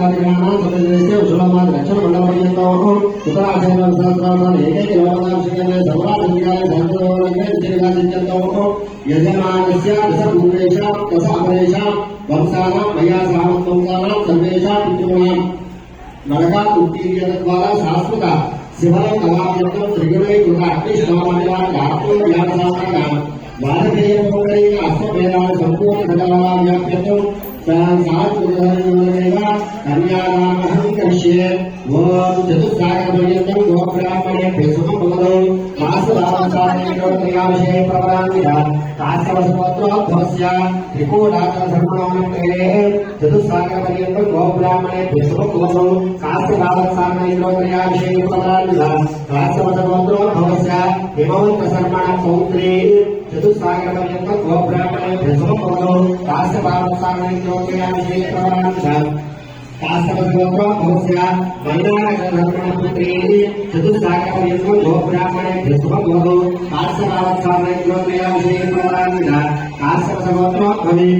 सर्वकार्याणां समेतस्य उषमाद रक्षण मंडलपर्यन्तम् उत्तराचार्य सहस्रावधान एकैक लोकनामशेने सर्वाधिकारे धर्मयोगे विजयगादित्यन्तम् यजमानस्य दशपूर्वेषां दश अपरेषां वंशानां मया सामन्तवंशानां सर्वेषां पितॄणां नरका उत्तीर्यद्वारा शाश्वत शिवय कलाव्यक्तं त्रिगुणै कृत अग्निश्रावणान् गात्रो व्यासानां वादकेय मोदरेण अश्वमेधान् सम्पूर्ण कलाव्यक्तं सात्विकधर्ममेव कन्यादानमहं करिष्ये ओम चतुस्सागरपर्यन्तं गोब्राह्मणेभ्यः शुभं भवतु मासदावसानेन्द्रोत्रयाभिषेके प्रवरान्विता काश्यपसुपुत्रोद्भवस्य त्रिकूटाचलधर्मणोऽनन्तरे चतुस्सागरपर्यन्तं गोब्राह्मणेभ्यः शुभं भवतु काश्यपसुपुत्रोद्भवस्य प्रवरान्विता काश्यपसुपुत्रोद्भवस्य हिमवन्तशर्मणः पौत्रे चतुस्सागरपर्यन्तं गोब्राह्मणेभ्यः शुभं भवतु काश्यपसुपुत्रोद्भवस्य काश्यपसुपुत्रोद्भवस्य वैनायकधर्मपुत्री चतुस्सागरपर्यन्तं गोब्राह्मणेभ्यः शुभं भवतु काश्यपसुपुत्रोद्भवस्य काश्यपसुपुत्रोद्भवस्य